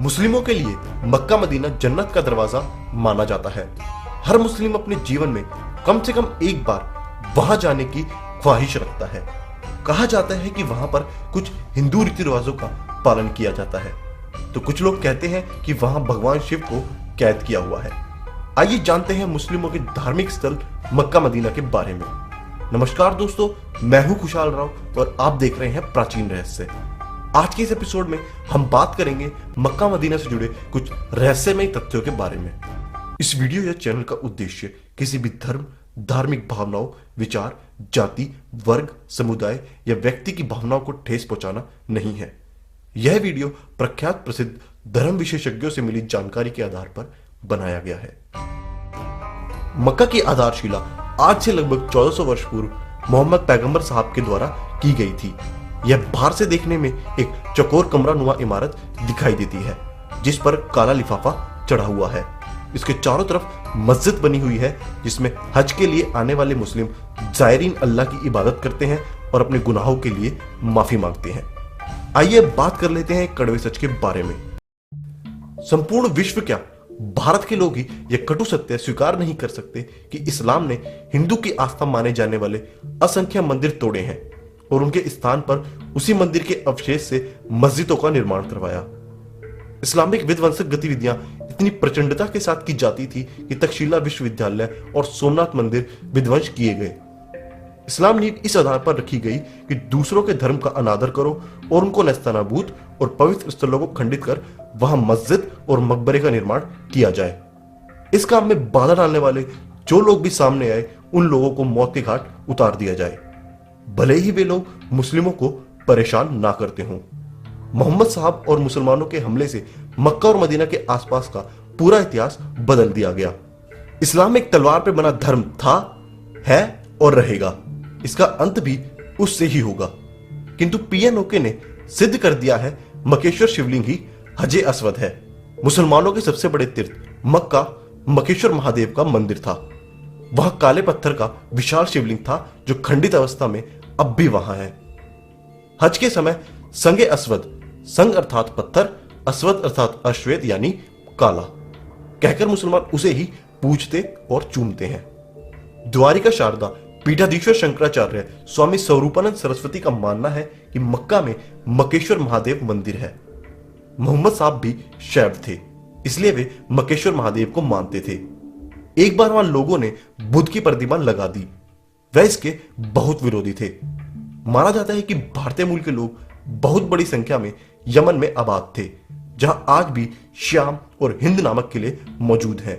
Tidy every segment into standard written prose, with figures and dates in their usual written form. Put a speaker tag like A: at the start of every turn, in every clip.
A: मुस्लिमों के लिए मक्का मदीना जन्नत का दरवाजा माना जाता है। हर मुस्लिम अपने जीवन में कम से कम एक बार वहां जाने की ख्वाहिश रखता है। कहा जाता है कि वहां पर कुछ हिंदू रीति रिवाजों का पालन किया जाता है, तो कुछ लोग कहते हैं कि वहां भगवान शिव को कैद किया हुआ है। आइए जानते हैं मुस्लिमों के धार्मिक स्थल मक्का मदीना के बारे में। नमस्कार दोस्तों, मैं हूं खुशहाल राव और आप देख रहे हैं प्राचीन रहस्य। आज के इस एपिसोड में हम बात करेंगे मक्का मदीना से जुड़े कुछ रहस्यमय तथ्यों के बारे में। इस वीडियो या चैनल का उद्देश्य किसी भी धर्म, धार्मिक भावनाओं, विचार, जाति, वर्ग, समुदाय या व्यक्ति की भावनाओं को ठेस पहुंचाना नहीं है। यह वीडियो प्रख्यात प्रसिद्ध धर्म विशेषज्ञों से मिली जानकारी के आधार पर बनाया गया है। मक्का की आधारशिला आज से लगभग 1400 वर्ष पूर्व मोहम्मद पैगंबर साहब के द्वारा की गई थी। यह बाहर से देखने में एक चौकोर कमरा नुमा इमारत दिखाई देती है, जिस पर काला लिफाफा चढ़ा हुआ है। इसके चारों तरफ मस्जिद बनी हुई है, जिसमें हज के लिए आने वाले मुस्लिम जायरीन अल्लाह की इबादत करते हैं और अपने गुनाहों के लिए माफी मांगते हैं। आइए बात कर लेते हैं कड़वे सच के बारे में। संपूर्ण विश्व क्या, भारत के लोग ही यह कटु सत्य स्वीकार नहीं कर सकते कि इस्लाम ने हिंदू की आस्था माने जाने वाले असंख्य मंदिर तोड़े हैं और उनके स्थान पर उसी मंदिर के अवशेष से मस्जिदों का निर्माण करवाया। इस्लामिक विध्वंसक गतिविधियां इतनी प्रचंडता के साथ की जाती थी कि तक्षशिला विश्वविद्यालय और सोमनाथ मंदिर विध्वंस किए गए। इस्लाम नीति इस आधार पर रखी गई कि दूसरों के धर्म का अनादर करो और उनको नेस्तनाबूद और पवित्र स्थलों को खंडित कर वहां मस्जिद और मकबरे का निर्माण किया जाए। इस काम में बाधा डालने वाले जो लोग भी सामने आए, उन लोगों को मौत के घाट उतार दिया जाए, भले ही वे लोग मुस्लिमों को परेशान ना करते हों। मोहम्मद साहब और मुसलमानों के हमले से मक्का और मदीना के आसपास का पूरा इतिहास बदल दिया गया। इस्लाम एक तलवार पर बना धर्म था, है और रहेगा। इसका अंत भी उससे ही होगा। किंतु पीएनओके ने सिद्ध कर दिया है मकेश्वर शिवलिंग ही हजे अस्वद है। मुसलमानों के सबसे बड़े तीर्थ मक्का मकेश्वर महादेव का मंदिर था। वह काले पत्थर का विशाल शिवलिंग था जो खंडित अवस्था में अब भी वहां है। हज के समय संगे अस्वद, संग अर्थात पत्थर, अस्वद अर्थात अश्वेत यानी काला कहकर मुसलमान उसे ही पूजते और चूमते हैं। द्वारिका शारदा पीठाधीश्वर शंकराचार्य स्वामी स्वरूपानंद सरस्वती का मानना है कि मक्का में मकेश्वर महादेव मंदिर है। मोहम्मद साहब भी शैव थे, इसलिए वे मकेश्वर महादेव को मानते थे। एक बार वहां लोगों ने बुद्ध की प्रतिमा लगा दी। वह इसके बहुत विरोधी थे। माना जाता है कि भारतीय मूल के लोग बहुत बड़ी संख्या में यमन में आबाद थे, जहां आज भी श्याम और हिंद नामक किले मौजूद हैं।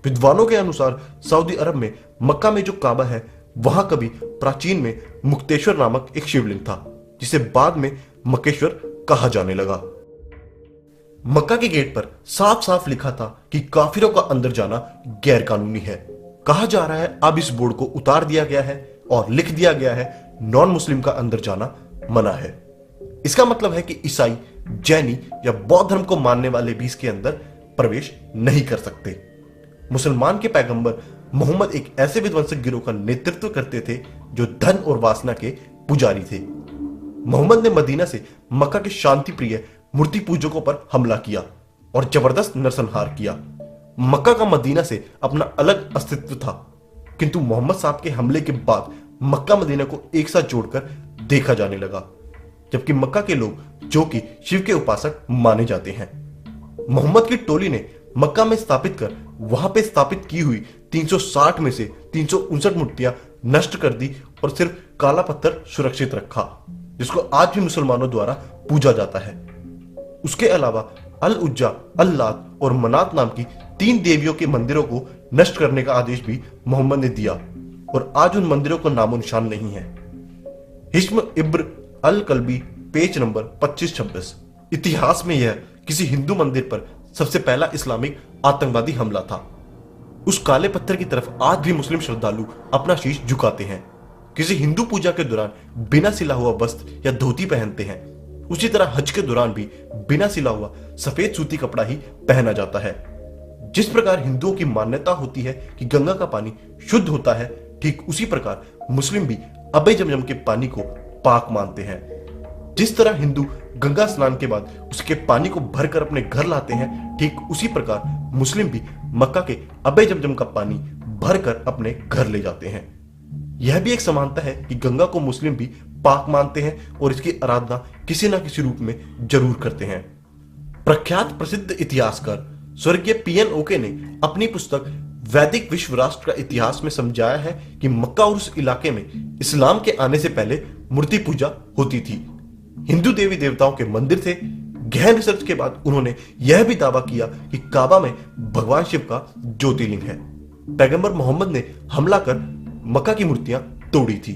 A: विद्वानों के अनुसार सऊदी अरब में मक्का में जो काबा है, वहां कभी प्राचीन में मुक्तेश्वर नामक एक शिवलिंग था, जिसे बाद में मकेश्वर कहा जाने लगा। मक्का के गेट पर साफ साफ लिखा था कि काफिरों का अंदर जाना गैर कानूनी है। कहा जा रहा है अब इस बोर्ड को उतार दिया गया है और लिख दिया गया है नॉन मुस्लिम का अंदर जाना मना है। इसका मतलब है कि ईसाई, जैनी या बौद्ध धर्म को मानने वाले भी इसके अंदर प्रवेश नहीं कर सकते। मुसलमान के पैगंबर मोहम्मद एक ऐसे विध्वंसक गिरोह का नेतृत्व करते थे जो धन और वासना के पुजारी थे। मोहम्मद ने मदीना से मक्का के शांति प्रिय मूर्ति पूजकों पर हमला किया और जबरदस्त नरसंहार किया। मक्का का मदीना से अपना अलग अस्तित्व था, किंतु मोहम्मद साहब के हमले के बाद मक्का मदीना को एक साथ जोड़कर देखा जाने लगा, जबकि मक्का के लोग जो कि शिव के उपासक माने जाते हैं। मोहम्मद की टोली ने मक्का में स्थापित कर वहां पे स्थापित की हुई 360 में से 359 मूर्तियां नष्ट कर दी और सिर्फ काला पत्थर सुरक्षित रखा, जिसको आज भी मुसलमानों द्वारा पूजा जाता है। उसके अलावा अल उज्जा, अल्लात और मनात नाम की 3 देवियों के मंदिरों को नष्ट करने का आदेश भी मोहम्मद ने दिया और आज उन मंदिरों का नामो निशान नहीं है। हिश्म इब्र अल कल्बी, पेज नंबर 25-26। इतिहास में यह किसी हिंदू मंदिर पर सबसे पहला इस्लामिक आतंकवादी हमला था। उस काले पत्थर की तरफ आज भी मुस्लिम श्रद्धालु अपना शीश झुकाते हैं। किसी हिंदू पूजा के दौरान बिना सिला हुआ वस्त्र या धोती पहनते हैं। उसी तरह हज के दौरान भी बिना सिला हुआ सफेद सूती कपड़ा ही पहना जाता है। जिस प्रकार हिंदुओं की मान्यता होती है कि गंगा का पानी शुद्ध होता है, ठीक उसी प्रकार मुस्लिम भी अबे जमजम के पानी को पाक मानते हैं। जिस तरह हिंदू गंगा स्नान के बाद उसके पानी को भरकर अपने घर लाते हैं, ठीक उसी प्रकार मुस्लिम भी मक्का के अबे जमजम का पानी भरकर अपने घर ले जाते हैं। यह भी एक समानता है कि गंगा को मुस्लिम भी पाक मानते हैं और इसकी आराधना किसी न किसी रूप में जरूर करते हैं। प्रख्यात प्रसिद्ध इतिहासकार स्वर्गीय पीएन ओके ने अपनी पुस्तक वैदिक विश्व राष्ट्र का इतिहास में समझाया है कि मक्का और उस इलाके में इस्लाम के आने से पहले मूर्ति पूजा होती थी। हिंदू देवी देवताओं के मंदिर थे। गहन रिसर्च के बाद उन्होंने यह भी दावा किया कि काबा में भगवान शिव का ज्योतिर्लिंग है। पैगंबर मोहम्मद ने हमला कर मक्का की मूर्तियां तोड़ी थी।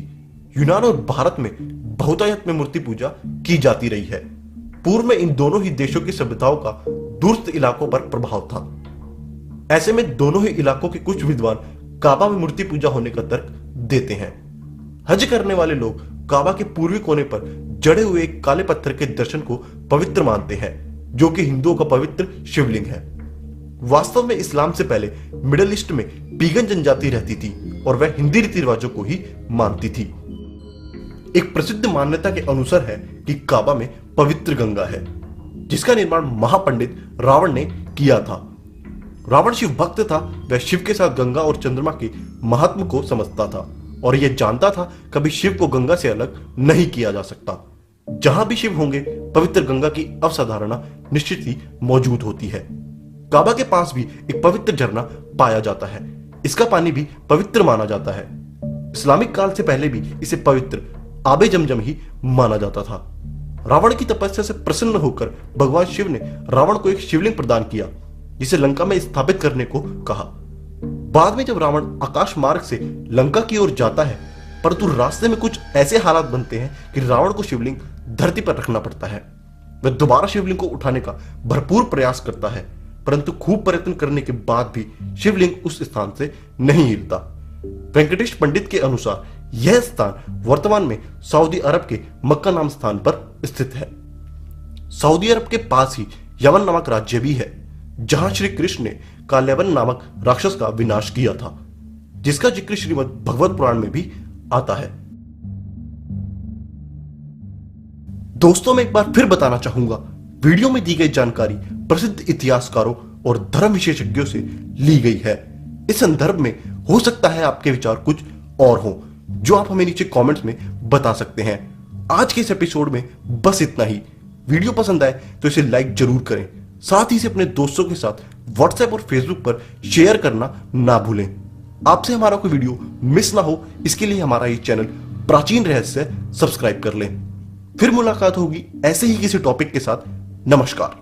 A: यूनान और भारत में बहुतायत में मूर्ति पूजा की जाती रही है। पूर्व में इन दोनों ही देशों की सभ्यताओं का दूरस्थ इलाकों पर प्रभाव था। ऐसे में दोनों ही इलाकों के कुछ विद्वान काबा में मूर्ति पूजा होने का तर्क देते हैं। हज करने वाले लोग काबा के पूर्वी कोने पर जड़े हुए एक काले पत्थर के दर्शन को पवित्र मानते हैं, जो कि हिंदुओं का पवित्र शिवलिंग है। वास्तव में इस्लाम से पहले मिडिल ईस्ट में पीगन जनजाति रहती थी और वह हिंदी रीति रिवाजों को ही मानती थी। एक प्रसिद्ध मान्यता के अनुसार है कि काबा में पवित्र गंगा है, जिसका निर्माण महापंडित रावण ने किया था। रावण शिव भक्त था। वह शिव के साथ गंगा और चंद्रमा के महात्म को समझता था और यह जानता था कभी शिव को गंगा से अलग नहीं किया जा सकता। जहां भी शिव होंगे पवित्र गंगा की अवधारणा निश्चित ही मौजूद होती है। काबा के पास भी एक पवित्र झरना पाया जाता है। इसका पानी भी पवित्र माना जाता है। इस्लामिक काल से पहले भी इसे पवित्र आबे जमजम ही माना जाता था। रावण की तपस्या से प्रसन्न होकर भगवान शिव ने रावण को एक शिवलिंग प्रदान किया, जिसे लंका में स्थापित करने को कहा। बाद में जब रावण आकाश मार्ग से लंका की ओर जाता है, परंतु रास्ते में कुछ ऐसे हालात बनते हैं कि रावण को शिवलिंग धरती पर रखना पड़ता है। वह दोबारा शिवलिंग को उठाने का भरपूर प्रयास करता है, परंतु खूब प्रयत्न करने के बाद भी शिवलिंग उस स्थान से नहीं हिलता। वेंकटेश पंडित के अनुसार यह स्थान वर्तमान में सऊदी अरब के मक्का नाम स्थान पर स्थित है। सऊदी अरब के पास ही यमन नामक राज्य भी है, जहां श्री कृष्ण ने काल्यावन नामक राक्षस का विनाश किया था, जिसका जिक्र श्रीमद् भगवत पुराण में भी आता है। दोस्तों, मैं एक बार फिर बताना चाहूंगा, वीडियो में दी गई जानकारी प्रसिद्ध इतिहासकारों और धर्म विशेषज्ञों से ली गई है। इस संदर्भ में हो सकता है आपके विचार कुछ और हों, जो आप हमें नीचे कमेंट्स में बता सकते हैं। आज के इस एपिसोड में बस इतना ही। वीडियो पसंद आए तो इसे लाइक जरूर करें, साथ ही इसे अपने दोस्तों के साथ व्हाट्सएप और फेसबुक पर शेयर करना ना भूलें। आपसे हमारा कोई वीडियो मिस ना हो, इसके लिए हमारा ये चैनल प्राचीन रहस्य सब्सक्राइब कर लें। फिर मुलाकात होगी ऐसे ही किसी टॉपिक के साथ। नमस्कार।